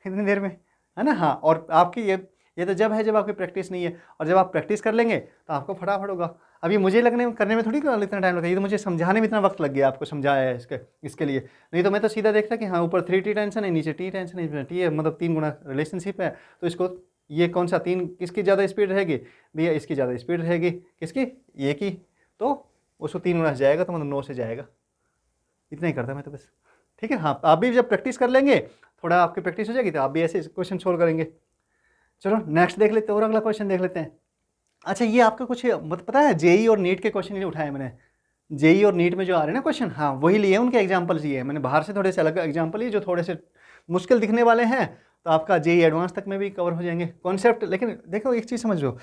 इतनी देर में, है ना। हाँ और आपकी ये तो जब है जब आपकी प्रैक्टिस नहीं है, और जब आप प्रैक्टिस कर लेंगे तो आपको फटाफट होगा। अभी मुझे करने में थोड़ी इतना टाइम लगा, ये तो मुझे समझाने में इतना वक्त लग गया, आपको समझाया है इसके लिए। नहीं तो मैं तो सीधा देखता कि हाँ ऊपर 3t टेंशन है, नीचे t टेंशन है, t है, मतलब 3 गुना रिलेशनशिप है, तो इसको ये कौन सा 3 किसकी ज़्यादा स्पीड रहेगी भैया, इसकी ज़्यादा स्पीड रहेगी, किसकी, ये की, तो उसको 3 गुना से जाएगा, तो मतलब 9 से जाएगा। इतना ही करता मैं तो बस, ठीक है। हाँ आप भी जब प्रैक्टिस कर लेंगे, थोड़ा आपकी प्रैक्टिस हो जाएगी, तो आप भी ऐसे क्वेश्चन सोल्व करेंगे। चलो नेक्स्ट देख लेते हैं, और अगला क्वेश्चन देख लेते हैं। अच्छा ये आपका कुछ पता है, जेई और नीट के क्वेश्चन नहीं उठाए मैंने, जेई और नीट में जो आ रहे हैं ना क्वेश्चन, हाँ वही लिए, उनके एग्जाम्पल्स लिए हैं मैंने, बाहर से थोड़े से अलग एग्जाम्पल लिए जो थोड़े से मुश्किल दिखने वाले हैं, तो आपका जेई एडवांस तक में भी कवर हो जाएंगे कॉन्सेप्ट। लेकिन देखो एक चीज़ समझ लो,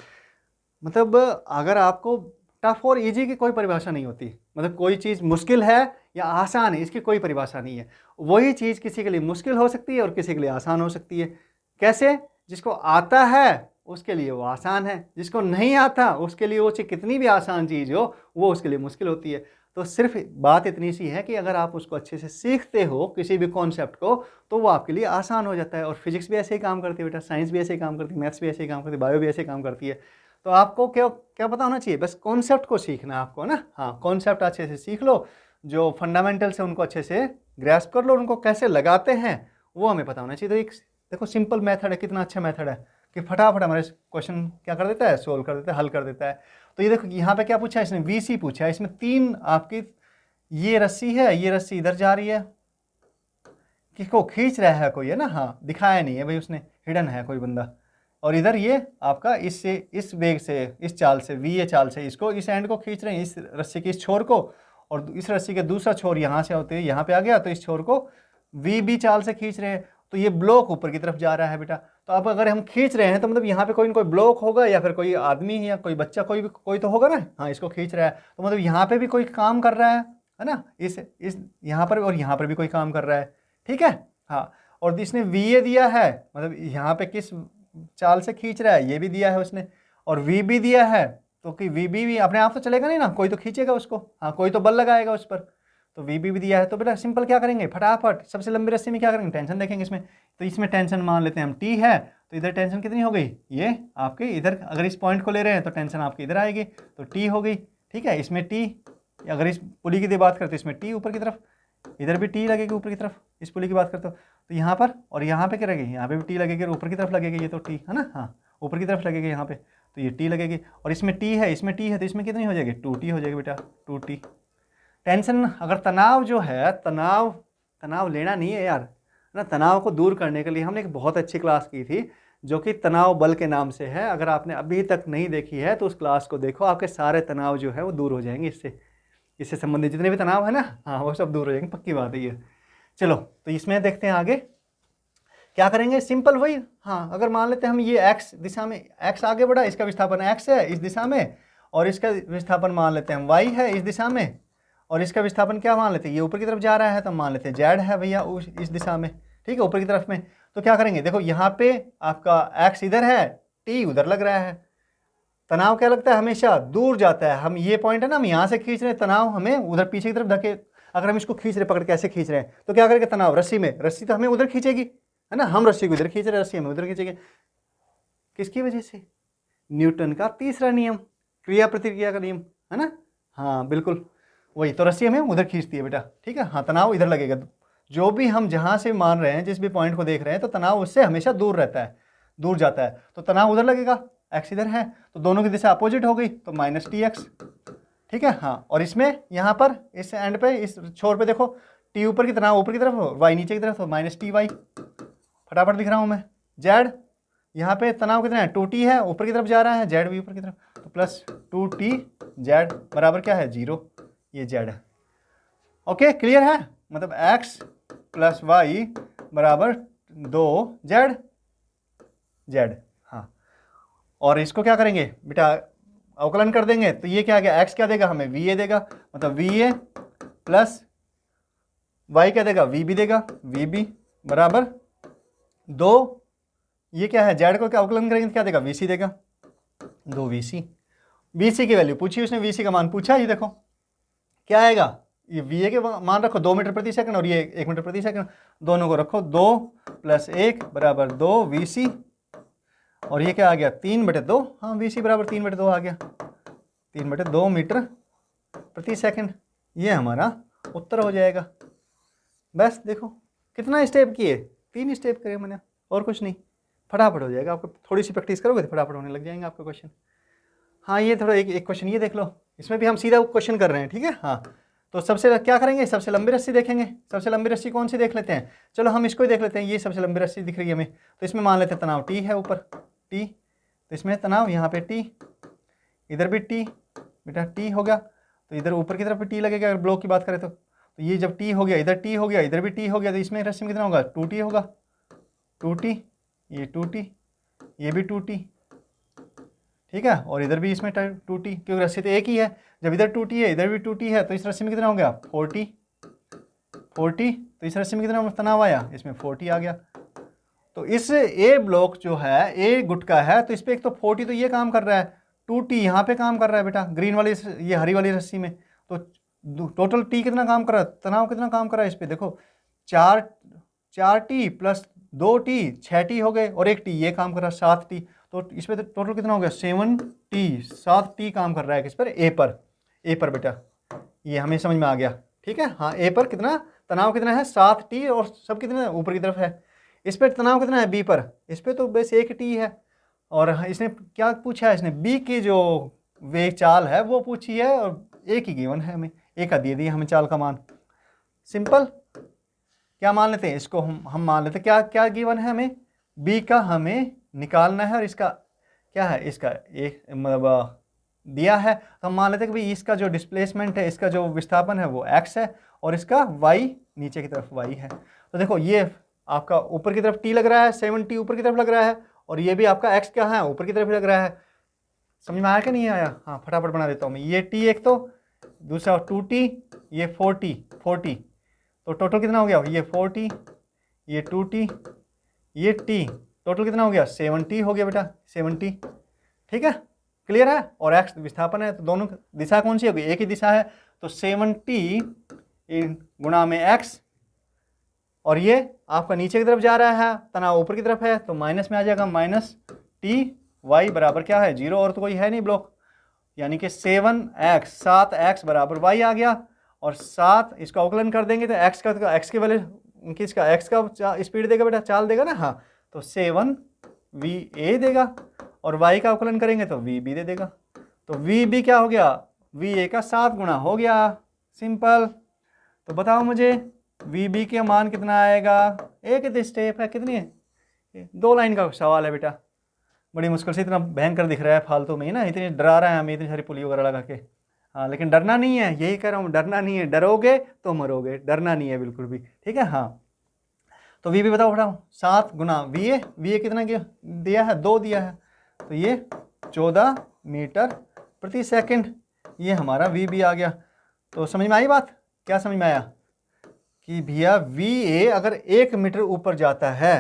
मतलब अगर आपको टफ और इजी की कोई परिभाषा नहीं होती, मतलब कोई चीज़ मुश्किल है या आसान है इसकी कोई परिभाषा नहीं है। वही चीज़ किसी के लिए मुश्किल हो सकती है और किसी के लिए आसान हो सकती है। कैसे? जिसको आता है उसके लिए वो आसान है, जिसको नहीं आता उसके लिए वो चीज़ कितनी भी आसान चीज़ हो वो उसके लिए मुश्किल होती है। तो सिर्फ बात इतनी सी है कि अगर आप उसको अच्छे से सीखते हो किसी भी कॉन्सेप्ट को तो वो आपके लिए आसान हो जाता है। और फिजिक्स भी ऐसे ही काम करती है बेटा, साइंस भी ऐसे ही काम करती है, मैथ्स भी ऐसे ही काम करती है, बायो भी ऐसे ही काम करती है। तो आपको क्या क्या पता होना चाहिए? बस कॉन्सेप्ट को सीखना है आपको ना। हाँ, कॉन्सेप्ट अच्छे से सीख लो, जो फंडामेंटल्स है उनको अच्छे से ग्रैस्प कर लो, उनको कैसे लगाते हैं वो हमें पता होना चाहिए। तो एक देखो सिंपल मेथड है, कितना अच्छा मेथड है कि फटाफट हमारे क्वेश्चन क्या कर देता है, सोल्व कर देता है, हल कर देता है। तो ये देखो यहाँ पे क्या पूछा है इसने, VC पूछा है। इसमें 3 आपकी ये रस्सी है, ये रस्सी इधर जा रही है, किसको खींच रहा है कोई, है ना। हाँ, दिखाया नहीं है भाई उसने, हिडन है कोई बंदा। और इधर ये आपका इससे इस वेग से, इस चाल से, VA चाल से इसको इस एंड को खींच रहे हैं, इस रस्सी के इस छोर को, और इस रस्सी के दूसरा छोर यहाँ से होते हुए यहाँ पे आ गया, तो इस छोर को VB चाल से खींच रहे हैं। तो ये ब्लॉक ऊपर की तरफ जा रहा है बेटा। तो अब अगर हम खींच रहे हैं तो मतलब यहाँ पे कोई ना कोई ब्लॉक होगा या फिर कोई आदमी या कोई बच्चा, कोई तो होगा ना। हाँ, इसको खींच रहा है तो मतलब यहाँ पे भी कोई काम कर रहा है ना, इस यहाँ पर और यहाँ पर भी कोई काम कर रहा है, ठीक है। हाँ, और इसने VA दिया है, मतलब यहाँ पे किस चाल से खींच रहा है ये भी दिया है उसने, और VB दिया है। तो कि VB भी अपने आप तो चलेगा नहीं ना, कोई तो खींचेगा उसको, हाँ कोई तो बल लगाएगा उस पर। तो VB भी दिया है। तो बेटा सिंपल क्या करेंगे, फटाफट सबसे लंबी रस्सी में क्या करेंगे, टेंशन देखेंगे इसमें। तो इसमें टेंशन मान लेते हैं हम T है, तो इधर टेंशन कितनी हो गई, ये आपके इधर, अगर इस पॉइंट को ले रहे हैं तो टेंशन आपकी इधर आएगी, तो T हो गई, ठीक है। इसमें T, अगर इस पुली की बात करते हैं इसमें T ऊपर की तरफ, इधर भी T लगेगी ऊपर की तरफ, इस पुली की बात करते हो तो यहाँ पर, और यहाँ पे क्या लगेगी, यहाँ पे भी T लगेगी और ऊपर की तरफ लगेगी, ये तो T है ना। हाँ, ऊपर की तरफ लगेगी यहाँ पे, तो ये T लगेगी। और इसमें T है, इसमें T है, तो इसमें कितनी हो जाएगी, 2T हो जाएगी बेटा, 2T। टेंशन, अगर तनाव जो है, तनाव लेना नहीं है यार ना, तनाव को दूर करने के लिए हमने एक बहुत अच्छी क्लास की थी जो कि तनाव बल के नाम से है। अगर आपने अभी तक नहीं देखी है तो उस क्लास को देखो, आपके सारे तनाव जो है वो दूर हो जाएंगे। इससे संबंधित जितने भी तनाव है ना, हाँ वो सब दूर हो जाएंगे, पक्की बात है ये। चलो, तो इसमें देखते हैं आगे क्या करेंगे, सिंपल वही। हाँ, अगर मान लेते हैं हम ये x दिशा में, x आगे बढ़ा, इसका विस्थापन x है इस दिशा में, और इसका विस्थापन मान लेते हैं हम y है इस दिशा में, और इसका विस्थापन क्या मान लेते हैं, ये ऊपर की तरफ जा रहा है तो मान लेते हैं z है भैया इस दिशा में, ठीक है, ऊपर की तरफ में। तो क्या करेंगे, देखो यहाँ पे आपका x इधर है, t उधर लग रहा है। तनाव क्या लगता है, हमेशा दूर जाता है। हम ये पॉइंट है ना, हम यहाँ से खींच रहे हैं, तनाव हमें उधर पीछे की तरफ धके, अगर हम इसको खींच रहे, पकड़ कैसे खींच रहे हैं, तो क्या करेंगे, तनाव रस्सी में, रस्सी तो हमें उधर खींचेगी, है ना, हम रस्सी को इधर खींच रहे हैं, रस्सी हमें उधर खींचेगी। किसकी वजह से, न्यूटन का तीसरा नियम, क्रिया प्रतिक्रिया का नियम, है ना। हाँ बिल्कुल वही, तो रस्सी हमें उधर खींचती है बेटा, ठीक है। हाँ, तनाव इधर लगेगा, जो भी हम जहाँ से मान रहे हैं, जिस भी पॉइंट को देख रहे हैं, तो तनाव उससे हमेशा दूर रहता है, दूर जाता है, तो तनाव उधर लगेगा, x इधर है, तो दोनों की दिशा अपोजिट हो गई, तो -TX, ठीक है। हाँ, और इसमें यहाँ पर इस एंड पे, इस छोर पे देखो, T ऊपर की, तनाव ऊपर की तरफ हो, y नीचे की तरफ हो, -TY, फटाफट दिख रहा हूँ मैं। Z यहाँ पे तनाव कितना है, 2T है, ऊपर की तरफ जा रहा है, Z भी ऊपर की तरफ, तो +2TZ बराबर क्या है, 0, ये Z है। ओके, क्लियर है, मतलब x + y बराबर 2Z, Z। हाँ, और इसको क्या करेंगे बेटा, अवकलन कर देंगे, तो ये क्या आ गया, x क्या देगा हमें, VA देगा, मतलब VA प्लस y क्या देगा, VB देगा, VB बराबर 2, ये क्या है, Z को क्या अवकलन करेंगे तो क्या देगा, VC देगा, 2VC। VC की वैल्यू पूछी उसने, VC का मान पूछा, ये देखो क्या आएगा, ये VA के मान रखो 2 मीटर प्रति सेकंड और ये 1 मीटर प्रति सेकंड, दोनों को रखो, 2 + 1 बराबर 2VC, और ये क्या आ गया, 3/2, हाँ VC बराबर 3/2 आ गया, 3/2 मीटर प्रति सेकंड, ये हमारा उत्तर हो जाएगा। बस देखो कितना स्टेप किए, 3 स्टेप करे मैंने, और कुछ नहीं, फटाफट हो जाएगा आपको, थोड़ी सी प्रैक्टिस करोगे तो फटाफट होने लग जाएंगे आपका क्वेश्चन। हाँ, ये थोड़ा एक क्वेश्चन ये देख लो, इसमें भी हम सीधा क्वेश्चन कर रहे हैं, ठीक है। हाँ, तो सबसे क्या करेंगे, सबसे लंबी रस्सी देखेंगे, सबसे लंबी रस्सी कौन सी देख लेते हैं, चलो हम इसको ही देख लेते हैं, ये सबसे लंबी रस्सी दिख रही है हमें, तो इसमें मान लेते हैं तनाव T है ऊपर, T, तो इसमें तनाव यहाँ पे T, इधर भी T, बेटा T हो गया, तो इधर ऊपर की तरफ भी T लगेगा, अगर ब्लॉक की बात करें तो ये जब T हो गया, इधर T हो गया, इधर भी T हो गया, तो इसमें रस्सी में कितना होगा, 2T होगा, 2T, ये 2T, ये भी 2T, ठीक है, और इधर भी इसमें 2t, क्योंकि रस्सी तो एक ही है। जब इधर 2t है इधर भी 2t है, तो इस रस्सी में कितना हो गया 40, तो इस रस्सी में कितना तनाव आया, इसमें 40 आ गया। तो इस ए ब्लॉक जो है, ए गुटका है, तो इस पर एक तो 40 तो ये काम कर रहा है, 2t यहाँ पे काम कर रहा है बेटा, ग्रीन वाली ये हरी वाली रस्सी में। तो टोटल टी कितना काम कर रहा है, तनाव कितना काम कर रहा है इस पर, देखो 4t प्लस 2t 6t हो गए, और 1t ये काम कर रहा है 7t। तो इस पर टोटल कितना हो गया 7t काम कर रहा है किस पर, ए पर बेटा, ये हमें समझ में आ गया। ठीक है, हाँ ए पर कितना तनाव कितना है 7t, और सब कितना ऊपर की तरफ है। इस पर तनाव कितना है बी पर, इस पर तो बस 1t है। और इसने क्या पूछा है, इसने बी की जो वेग चाल है वो पूछी है, और ए की गिवन है हमें, ए का दे दिया हमें चाल का मान। सिंपल, क्या मान लेते हैं इसको, हम मान लेते हैं क्या क्या गिवन है हमें, बी का हमें निकालना है, और इसका क्या है, इसका एक मतलब दिया है, तो हम मान लेते हैं कि भाई इसका जो डिस्प्लेसमेंट है, इसका जो विस्थापन है वो x है, और इसका y नीचे की तरफ y है। तो देखो ये आपका ऊपर की तरफ t लग रहा है, 7t ऊपर की तरफ लग रहा है, और ये भी आपका x क्या है ऊपर की तरफ लग रहा है। समझ में आया कि नहीं आया, हाँ फटाफट बना देता हूँ मैं, ये t एक, तो दूसरा 2t, ये 40, तो टोटल कितना हो गया, ये 40, ये 2t, ये t, टोटल कितना हो गया 7t हो गया बेटा, 7t। ठीक है, क्लियर है, और x विस्थापन है, तो दोनों दिशा कौन सी होगी, एक ही दिशा है, तो 7t गुणा में x, और ये आपका नीचे की तरफ जा रहा है, तनाव ऊपर की तरफ है, तो माइनस में आ जाएगा, माइनस टी वाई बराबर क्या है 0, और तो कोई है नहीं ब्लॉक, यानी कि 7x बराबर y आ गया, और 7 इसका अवकलन कर देंगे तो x के वैल्यू किसका, x का स्पीड देगा बेटा, चाल देगा ना, हाँ, तो 7va देगा, और y का अवकलन करेंगे तो vb दे देगा, तो vb क्या हो गया, va का 7 गुना हो गया, सिंपल। तो बताओ मुझे vb के मान कितना आएगा, एक स्टेप है, कितनी है 2 लाइन का सवाल है बेटा, बड़ी मुश्किल से, इतना भयंकर दिख रहा है फालतू में ही ना, इतनी डरा रहा है हमें, इतनी सारी पुली वगैरह लगा के। हाँ लेकिन डरना नहीं है, यही कह रहा हूँ, डरना नहीं है, डरोगे तो मरोगे, डरना नहीं है बिल्कुल भी। ठीक है, हाँ तो वी भी बताओ बताओ, 7 गुना वी ए कितना दिया है, 2 दिया है, तो ये 14 मीटर प्रति सेकंड, ये हमारा वी बी आ गया। तो समझ में आई बात, क्या समझ में आया कि भैया वी ए अगर 1 मीटर ऊपर जाता है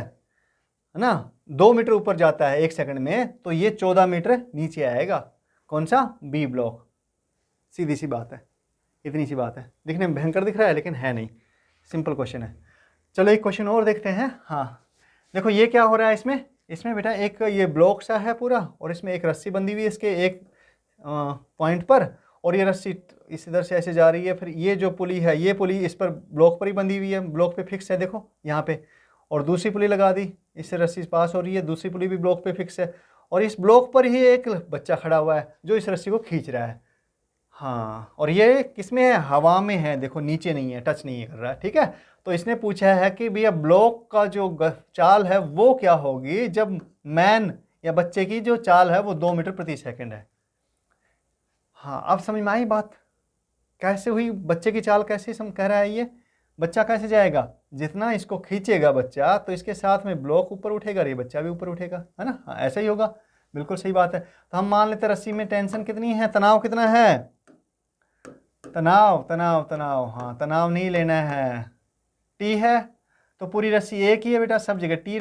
ना, 2 मीटर ऊपर जाता है 1 सेकंड में, तो ये 14 मीटर नीचे आएगा, कौन सा, बी ब्लॉक। सीधी सी बात है, इतनी सी बात है, दिखने में भयंकर दिख रहा है लेकिन है नहीं, सिंपल क्वेश्चन है। चलो एक क्वेश्चन और देखते हैं। हाँ देखो ये क्या हो रहा है इसमें बेटा, एक ये ब्लॉक सा है पूरा, और इसमें एक रस्सी बंधी हुई है इसके एक पॉइंट पर, और ये रस्सी इस इधर से ऐसे जा रही है, फिर ये जो पुली है, ये पुली इस पर ब्लॉक पर ही बंधी हुई है, ब्लॉक पे फिक्स है, देखो यहाँ पे, और दूसरी पुली लगा दी, इससे रस्सी पास हो रही है, दूसरी पुली भी ब्लॉक पे फिक्स है, और इस ब्लॉक पर ही एक बच्चा खड़ा हुआ है जो इस रस्सी को खींच रहा है। हाँ, और ये किस में है, हवा में है, देखो नीचे नहीं है, टच नहीं कर रहा है। ठीक है, तो इसने पूछा है कि भैया ब्लॉक का जो चाल है वो क्या होगी जब मैन या बच्चे की जो चाल है वो 2 मीटर प्रति सेकंड है। हाँ अब समझ में आई बात, कैसे हुई, बच्चे की चाल कैसे कह रहा है, ये बच्चा कैसे जाएगा, जितना इसको खींचेगा बच्चा तो इसके साथ में ब्लॉक ऊपर उठेगा, ये बच्चा भी ऊपर उठेगा, है ना, हाँ ऐसा ही होगा, बिल्कुल सही बात है। तो हम मान लेते रस्सी में टेंशन कितनी है, तनाव कितना है, तनाव, हाँ तनाव नहीं लेना है, टी है, तो पूरी रस्सी एक ही है बेटा, सब जगह टी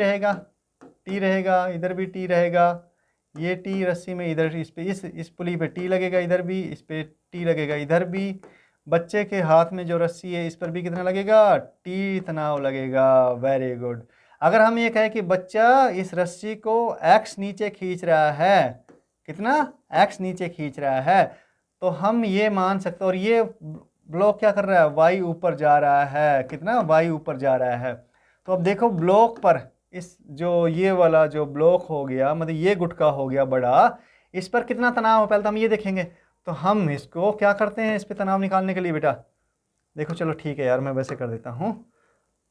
रहेगा, इधर भी टी रहेगा, ये टी रस्सी में इधर इस पे इस पुली पे टी लगेगा, इधर भी इस पे टी लगेगा, इधर भी बच्चे के हाथ में जो रस्सी है इस पर भी कितना लगेगा, टी तनाव लगेगा। Very good. अगर हम ये कहें कि बच्चा इस रस्सी को x नीचे खींच रहा है, कितना x नीचे खींच रहा है, तो हम ये मान सकते, और ये ब्लॉक क्या कर रहा है, y ऊपर जा रहा है, कितना y ऊपर जा रहा है। तो अब देखो ब्लॉक पर इस जो ये वाला जो ब्लॉक हो गया, मतलब ये गुटका हो गया बड़ा, इस पर कितना तनाव है पहले तो हम ये देखेंगे। तो हम इसको क्या करते हैं, इस पर तनाव निकालने के लिए बेटा, देखो चलो ठीक है यार, मैं वैसे कर देता हूँ,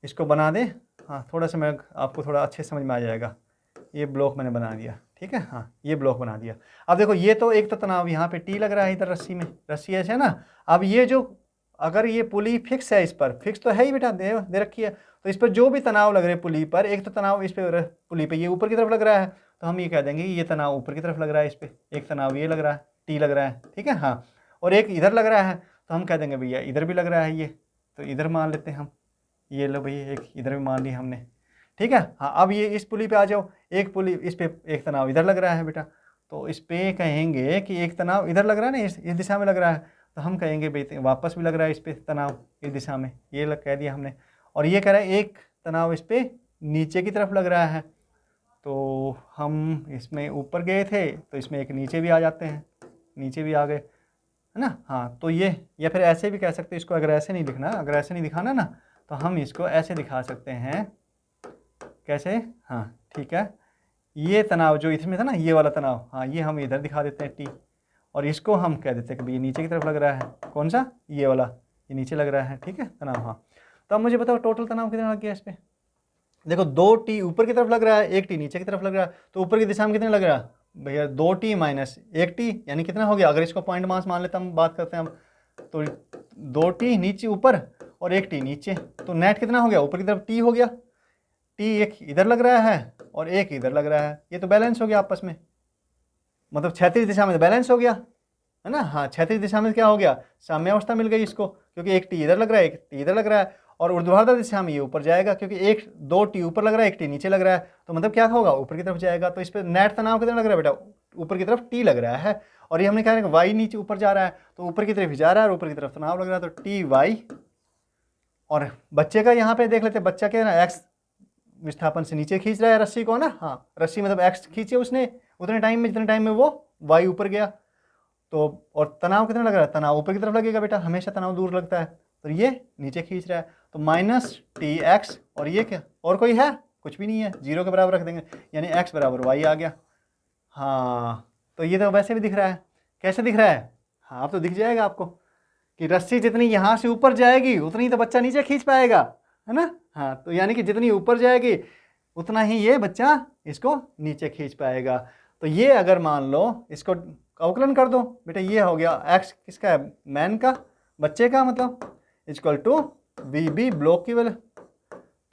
इसको बना दे, हाँ थोड़ा सा मैं आपको थोड़ा अच्छे समझ में आ जाएगा। ये ब्लॉक मैंने बना दिया, ठीक है, हाँ ये ब्लॉक बना दिया। अब देखो ये तो एक तो तनाव यहाँ पे टी लग रहा है इधर रस्सी में, रस्सी ऐसे है ना। अब ये जो अगर ये पुली फिक्स है, इस पर फिक्स तो है ही बेटा, दे रखी है, तो इस पर जो भी तनाव लग रहा है पुली पर, एक तो तनाव इस पर पुली पे ये ऊपर की तरफ लग रहा है, तो हम ये कह देंगे कि ये तनाव ऊपर की तरफ लग रहा है, इस पर एक तनाव ये लग रहा है, टी लग रहा है, ठीक है। हाँ, और एक इधर लग रहा है, तो हम कह देंगे भैया इधर भी लग रहा है ये, तो इधर मान लेते हैं हम, ये लो भैया एक इधर भी मान ली हमने, ठीक है। हाँ, अब ये इस पुली पे आ जाओ, एक पुली इस पे एक तनाव इधर लग रहा है बेटा, तो इस पे कहेंगे कि एक तनाव इधर लग रहा है ना, इस दिशा में लग रहा है, तो हम कहेंगे भाई वापस भी लग रहा है इस पे तनाव इस दिशा में, ये कह दिया हमने। और ये कह रहा है एक तनाव इस पे नीचे की तरफ लग रहा है, तो हम इसमें ऊपर गए थे तो इसमें एक नीचे भी आ जाते हैं, नीचे भी आ गए, है ना। हाँ, तो ये, या फिर ऐसे भी कह सकते हैं इसको, अगर ऐसे नहीं लिखना, अगर ऐसे नहीं दिखाना ना, तो हम इसको ऐसे दिखा सकते हैं, कैसे, हाँ ठीक है, ये तनाव जो इसमें था ना, ये वाला तनाव, हाँ ये हम इधर दिखा देते हैं टी, और इसको हम कह देते हैं कि ये नीचे की तरफ लग रहा है, कौन सा, ये वाला, ये नीचे लग रहा है, ठीक है तनाव। हाँ, तो अब मुझे बताओ टोटल तनाव कितना लग गया इस पर। देखो 2T ऊपर की तरफ लग रहा है, 1T नीचे की तरफ लग रहा है, तो ऊपर की दिशा में कितना लग रहा है भैया, 2T माइनस 1T, यानी कितना हो गया, अगर इसको पॉइंट मास मान लेते हम, बात करते हैं हम, तो 2T नीचे ऊपर और 1T नीचे, तो नेट कितना हो गया, ऊपर की तरफ T हो गया, T एक इधर लग रहा है और एक इधर लग रहा है, ये तो बैलेंस हो गया आपस में, मतलब क्षैतिज दिशा में तो बैलेंस हो गया, है ना। हाँ, क्षैतिज दिशा में क्या हो गया, साम्यावस्था मिल गई इसको, क्योंकि एक T इधर लग रहा है, एक T इधर लग रहा है, और ऊर्ध्वाधर दिशा में ये ऊपर जाएगा, क्योंकि 2T ऊपर लग रहा है, 1T नीचे लग रहा है, तो मतलब क्या होगा, ऊपर की तरफ जाएगा। तो इस पर नेट तनाव कितना लग रहा है बेटा, ऊपर की तरफ T लग रहा है, और ये हमने कहा है Y नीचे ऊपर जा रहा है, तो ऊपर की तरफ ही जा रहा है और ऊपर की तरफ तनाव लग रहा है, तो TY। और बच्चे का यहाँ पे देख लेते हैं, बच्चा क्या है ना, एक्स विस्थापन से नीचे खींच रहा है रस्सी को ना, हाँ रस्सी मतलब एक्स खींचे उसने उतने टाइम में, जितने टाइम में वो वाई ऊपर गया, तो और तनाव कितना लग रहा है, तनाव ऊपर की तरफ लगेगा बेटा, हमेशा तनाव दूर लगता है, तो ये नीचे खींच रहा है, तो माइनस टी एक्स, और ये क्या, और कोई है, कुछ भी नहीं है, जीरो के बराबर रख देंगे, यानी एक्स बराबर वाई आ गया। हाँ, तो ये तो वैसे भी दिख रहा है, कैसे दिख रहा है, हाँ अब तो दिख जाएगा आपको कि रस्सी जितनी यहाँ से ऊपर जाएगी उतनी तो बच्चा नीचे खींच पाएगा, है ना। हाँ, तो यानी कि जितनी ऊपर जाएगी उतना ही ये बच्चा इसको नीचे खींच पाएगा। तो ये अगर मान लो इसको अवकलन कर दो बेटा, ये हो गया एक्स किसका है, मैन का, बच्चे का, मतलब equal to V B block की वैल्यू,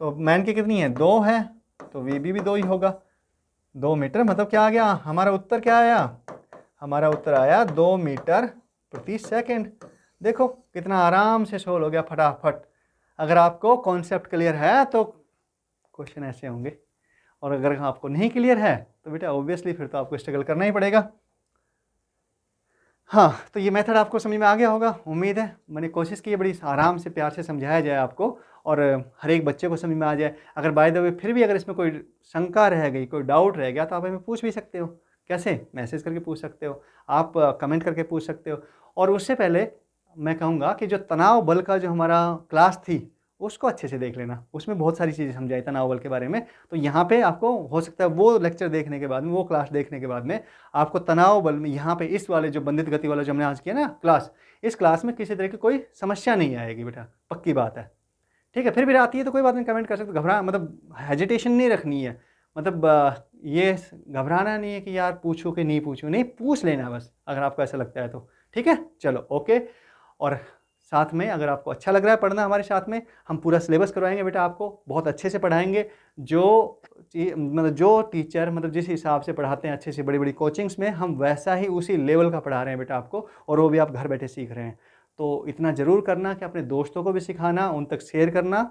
तो मैन की कितनी है, 2 है, तो वी बी भी 2 ही होगा, 2 मीटर, मतलब क्या आ गया हमारा उत्तर, क्या आया, हमारा उत्तर आया 2 मीटर प्रति सेकेंड। देखो कितना आराम से सोल्व हो गया फटाफट। अगर आपको कॉन्सेप्ट क्लियर है तो क्वेश्चन ऐसे होंगे, और अगर आपको नहीं क्लियर है तो बेटा ऑब्वियसली फिर तो आपको स्ट्रगल करना ही पड़ेगा। हाँ, तो ये मेथड आपको समझ में आ गया होगा, उम्मीद है। मैंने कोशिश की है बड़ी आराम से प्यार से समझाया जाए आपको, और हर एक बच्चे को समझ में आ जाए। अगर बाय द वे फिर भी अगर इसमें कोई शंका रह गई, कोई डाउट रह गया, तो आप हमें पूछ भी सकते हो। कैसे, मैसेज करके पूछ सकते हो, आप कमेंट करके पूछ सकते हो। और उससे पहले मैं कहूँगा कि जो तनाव बल का जो हमारा क्लास थी उसको अच्छे से देख लेना, उसमें बहुत सारी चीज़ें समझाई तनाव बल के बारे में। तो यहाँ पे आपको हो सकता है वो लेक्चर देखने के बाद में, वो क्लास देखने के बाद में आपको तनाव बल में यहाँ पे इस वाले जो बंधित गति वाला जो हमने आज किया ना क्लास, इस क्लास में किसी तरह की कोई समस्या नहीं आएगी बेटा, पक्की बात है, ठीक है। फिर भी आती है तो कोई बात नहीं, कमेंट कर सकते, घबरा मतलब हेजिटेशन नहीं रखनी है, मतलब ये घबराना नहीं है कि यार पूछूं कि नहीं पूछूं, नहीं पूछ लेना बस, अगर आपको ऐसा लगता है तो, ठीक है। चलो ओके। और साथ में अगर आपको अच्छा लग रहा है पढ़ना हमारे साथ में, हम पूरा सिलेबस करवाएंगे बेटा, आपको बहुत अच्छे से पढ़ाएंगे। जो मतलब जो टीचर मतलब जिस हिसाब से पढ़ाते हैं अच्छे से बड़ी बड़ी कोचिंग्स में, हम वैसा ही उसी लेवल का पढ़ा रहे हैं बेटा आपको, और वो भी आप घर बैठे सीख रहे हैं। तो इतना ज़रूर करना कि अपने दोस्तों को भी सिखाना, उन तक शेयर करना,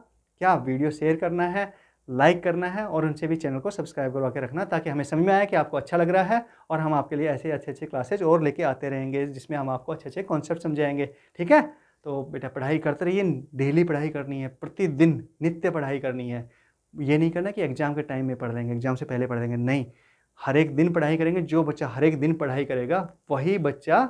क्या वीडियो शेयर करना है, लाइक करना है, और उनसे भी चैनल को सब्सक्राइब करवा के रखना, ताकि हमें समझ में आए कि आपको अच्छा लग रहा है, और हम आपके लिए ऐसे अच्छे अच्छे क्लासेज और लेके आते रहेंगे, जिसमें हम आपको अच्छे अच्छे कॉन्सेप्ट समझाएंगे, ठीक है। तो बेटा पढ़ाई करते रहिए, डेली पढ़ाई करनी है, प्रतिदिन नित्य पढ़ाई करनी है। ये नहीं करना कि एग्ज़ाम के टाइम में पढ़ लेंगे, एग्ज़ाम से पहले पढ़ लेंगे, नहीं, हर एक दिन पढ़ाई करेंगे। जो बच्चा हर एक दिन पढ़ाई करेगा वही बच्चा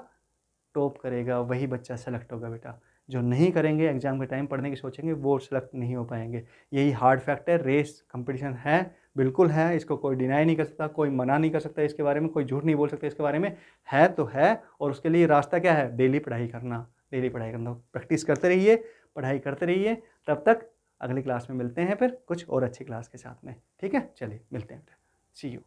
टॉप करेगा, वही बच्चा सेलेक्ट होगा बेटा। जो नहीं करेंगे, एग्ज़ाम के टाइम पढ़ने की सोचेंगे, वो सेलेक्ट नहीं हो पाएंगे। यही हार्ड फैक्ट है, रेस कंपटीशन है, बिल्कुल है, इसको कोई डिनाई नहीं कर सकता, कोई मना नहीं कर सकता इसके बारे में, कोई झूठ नहीं बोल सकता इसके बारे में, है तो है। और उसके लिए रास्ता क्या है, डेली पढ़ाई करना, डेली पढ़ाई करना, प्रैक्टिस करते रहिए, पढ़ाई करते रहिए। तब तक अगली क्लास में मिलते हैं फिर कुछ और अच्छी क्लास के साथ में, ठीक है। चलिए मिलते हैं, सी यू।